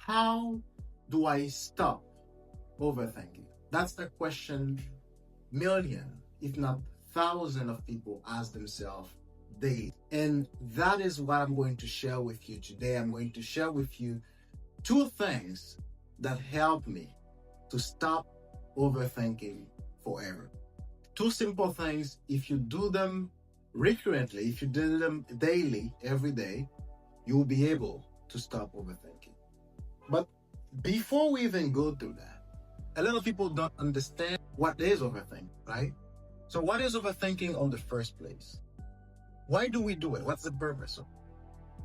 How do I stop overthinking? That's the question million, if not thousands of people ask themselves daily. And that is what I'm going to share with you today. I'm going to share with you two things that help me to stop overthinking forever. Two simple things. If you do them recurrently, if you do them daily, every day, you will be able to stop overthinking. But before we even go through that, a lot of people don't understand what is overthinking, right? So what is overthinking on the first place? Why do we do it? What's the purpose of it?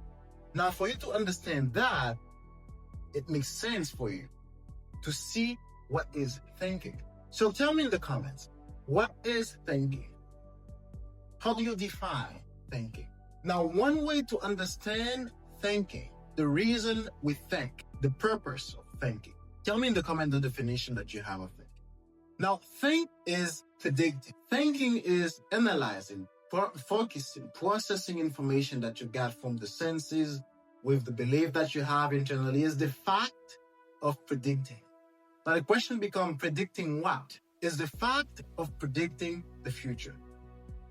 Now, for you to understand that, it makes sense for you to see what is thinking. So tell me in the comments, what is thinking? How do you define thinking? Now, one way to understand thinking, the reason we think, the purpose of thinking. Tell me in the comment the definition that you have of thinking. Now, think is predicting. Thinking is analyzing, focusing, processing information that you got from the senses with the belief that you have internally. Is the fact of predicting. Now, the question becomes, predicting what? Is the fact of predicting the future.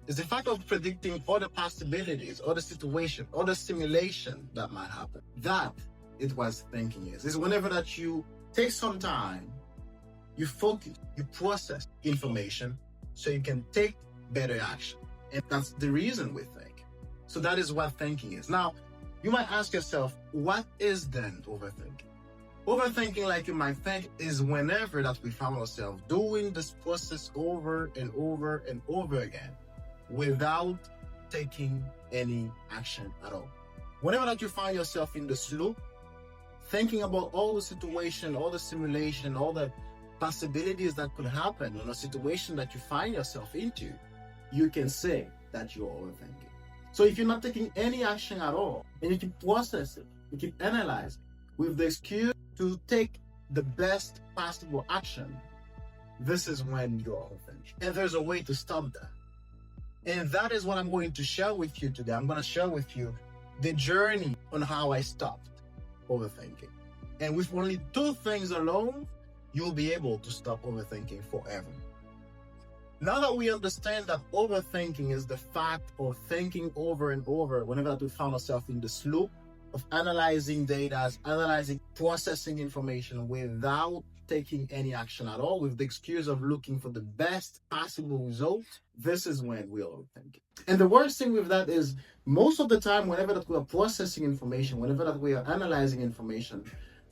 Is the fact of predicting all the possibilities, all the situation, all the simulation that might happen. That is what thinking is. It's whenever that you take some time, you focus, you process information so you can take better action. And that's the reason we think. So that is what thinking is. Now, you might ask yourself, what is then overthinking? Overthinking, like you might think, is whenever that we find ourselves doing this process over and over and over again without taking any action at all. Whenever that you find yourself in this loop, thinking about all the situation, all the simulation, all the possibilities that could happen in a situation that you find yourself into, you can say that you're overthinking. So if you're not taking any action at all, and you keep processing, you keep analyzing, with the excuse to take the best possible action, this is when you're overthinking. And there's a way to stop that. And that is what I'm going to share with you today. I'm going to share with you the journey on how I stopped overthinking. And with only two things alone, you'll be able to stop overthinking forever. Now that we understand that overthinking is the fact of thinking over and over whenever we find ourselves in this loop of analyzing data, analyzing, processing information without taking any action at all, with the excuse of looking for the best possible result, this is when we're overthinking. And the worst thing with that is, most of the time, whenever that we are processing information, whenever that we are analyzing information,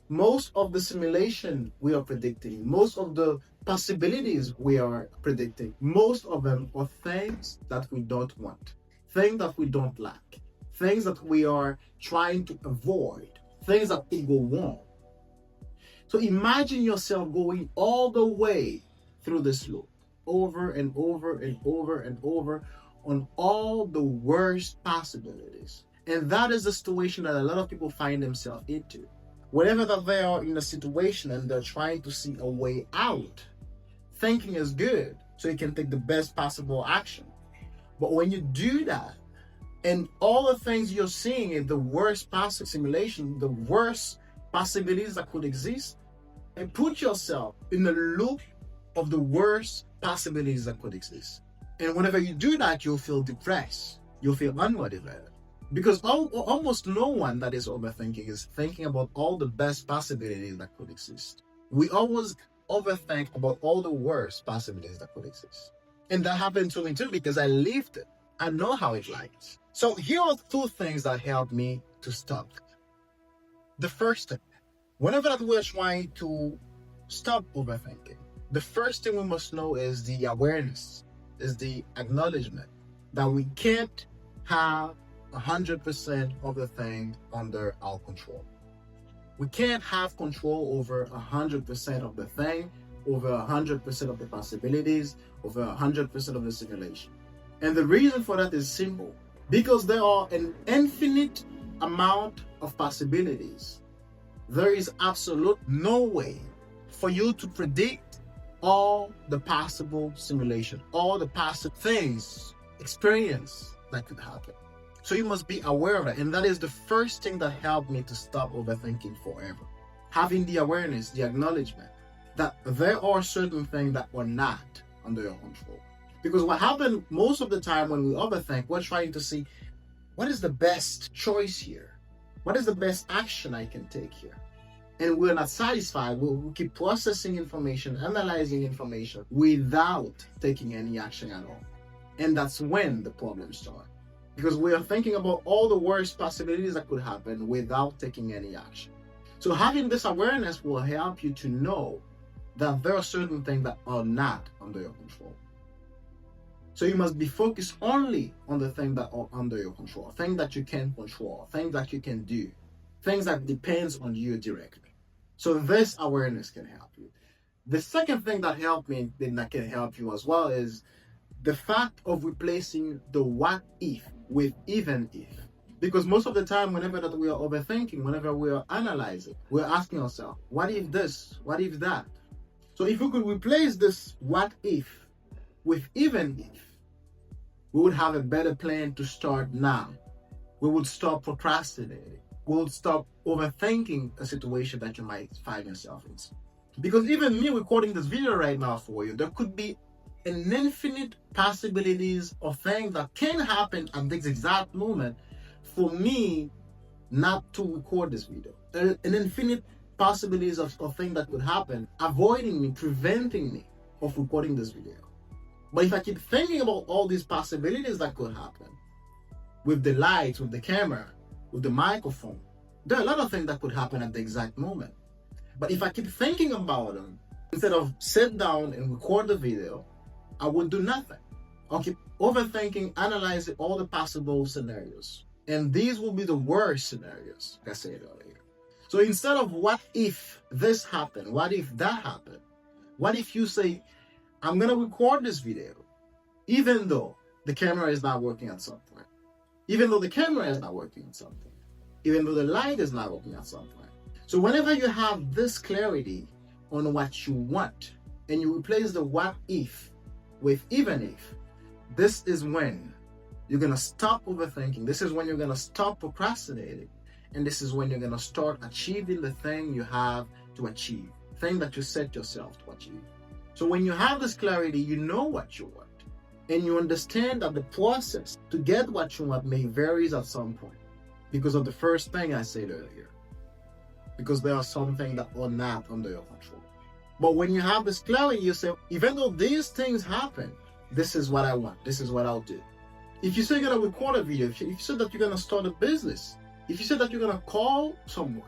most of the simulation we are predicting, most of the possibilities we are predicting, most of them are things that we don't want, things that we don't like, things that we are trying to avoid, things that could go wrong. So imagine yourself going all the way through this loop, over and over and over and over, on all the worst possibilities. And that is the situation that a lot of people find themselves into. Whenever that they are in a situation and they're trying to see a way out, thinking is good so you can take the best possible action. But when you do that, and all the things you're seeing is the worst possible simulation, the worst possibilities that could exist, and put yourself in the loop of the worst possibilities that could exist. And whenever you do that, you'll feel depressed. You'll feel unmotivated. Because almost no one that is overthinking is thinking about all the best possibilities that could exist. We always overthink about all the worst possibilities that could exist. And that happened to me too, because I lived it. I know how it likes. So here are two things that helped me to stop. The first thing, whenever that we're trying to stop overthinking, the first thing we must know is the awareness, is the acknowledgement that we can't have 100% of the thing under our control. We can't have control over 100% of the thing, over 100% of the possibilities, over 100% of the simulation. And the reason for that is simple. Because there are an infinite amount of possibilities, there is absolute no way for you to predict all the possible simulation, all the possible things, experience that could happen. So you must be aware of that. And that is the first thing that helped me to stop overthinking forever. having the awareness, the acknowledgement that there are certain things that are not under your control. Because what happens most of the time when we overthink, we're trying to see what is the best choice here? What is the best action I can take here? And we're not satisfied. We'll keep processing information, analyzing information without taking any action at all. And that's when the problems start. Because we are thinking about all the worst possibilities that could happen without taking any action. So having this awareness will help you to know that there are certain things that are not under your control. So you must be focused only on the things that are under your control, things that you can control, things that you can do, things that depends on you directly. So this awareness can help you. The second thing that helped me, that can help you as well, is the fact of replacing the what if with even if. Because most of the time, whenever that we are overthinking, whenever we are analyzing, we're asking ourselves, what if this? What if that? So if we could replace this what if with even if, we would have a better plan to start now. We would stop procrastinating. We would stop overthinking a situation that you might find yourself in. Because even me recording this video right now for you, there could be an infinite possibilities of things that can happen at this exact moment for me not to record this video. An infinite possibilities of things that could happen, avoiding me, preventing me of recording this video. But if I keep thinking about all these possibilities that could happen, with the lights, with the camera, with the microphone, there are a lot of things that could happen at the exact moment. But if I keep thinking about them, instead of sit down and record the video, I would do nothing. I'll keep overthinking, analyzing all the possible scenarios. And these will be the worst scenarios, like I said earlier. So instead of what if this happened, what if that happened, what if you say, I'm going to record this video, even though the camera is not working at some point, even though the camera is not working at some point, even though the light is not working at some point. So whenever you have this clarity on what you want, and you replace the what if with even if, this is when you're going to stop overthinking. This is when you're going to stop procrastinating. And this is when you're going to start achieving the thing you have to achieve, thing that you set yourself to achieve. So when you have this clarity, you know what you want. And you understand that the process to get what you want may varies at some point because of the first thing I said earlier. Because there are some things that are not under your control. But when you have this clarity, you say, even though these things happen, this is what I want. This is what I'll do. If you say you're going to record a video, if you say that you're going to start a business, if you say that you're going to call someone,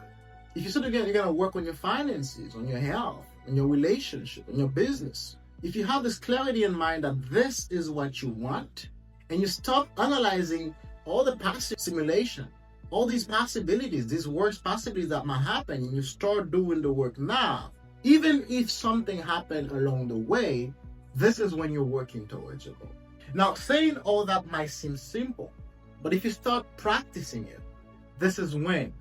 if you say that you're going to work on your finances, on your health, on your relationship, on your business, if you have this clarity in mind that this is what you want, and you stop analyzing all the past simulation, all these possibilities, these worst possibilities that might happen, and you start doing the work now, even if something happened along the way, this is when you're working towards your goal. Now, saying all that might seem simple, but if you start practicing it, this is when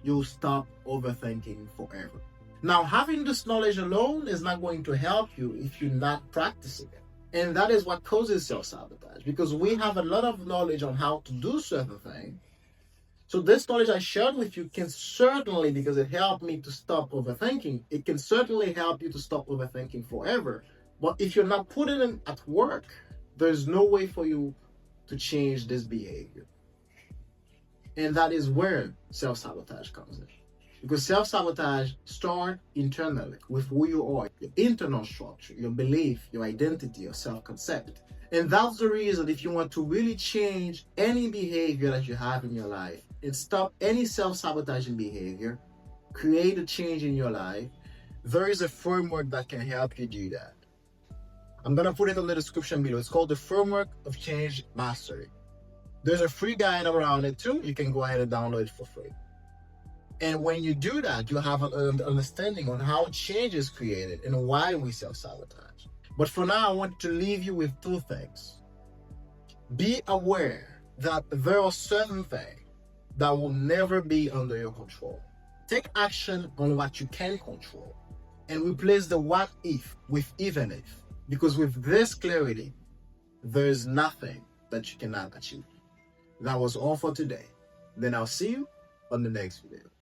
you'll stop overthinking forever. Now, having this knowledge alone is not going to help you if you're not practicing it. And that is what causes self-sabotage, because we have a lot of knowledge on how to do certain things. So this knowledge I shared with you can certainly, because it helped me to stop overthinking, it can certainly help you to stop overthinking forever. But if you're not putting it at work, there's no way for you to change this behavior. And that is where self-sabotage comes in. Because self-sabotage starts internally with who you are, your internal structure, your belief, your identity, your self-concept. And that's the reason if you want to really change any behavior that you have in your life and stop any self-sabotaging behavior, create a change in your life, there is a framework that can help you do that. I'm going to put it in the description below. It's called the Framework of Change Mastery. There's a free guide around it too. You can go ahead and download it for free. And when you do that, you have an understanding on how change is created and why we self-sabotage. But for now, I want to leave you with two things. Be aware that there are certain things that will never be under your control. Take action on what you can control and replace the what if with even if. Because with this clarity, there is nothing that you cannot achieve. That was all for today. Then I'll see you on the next video.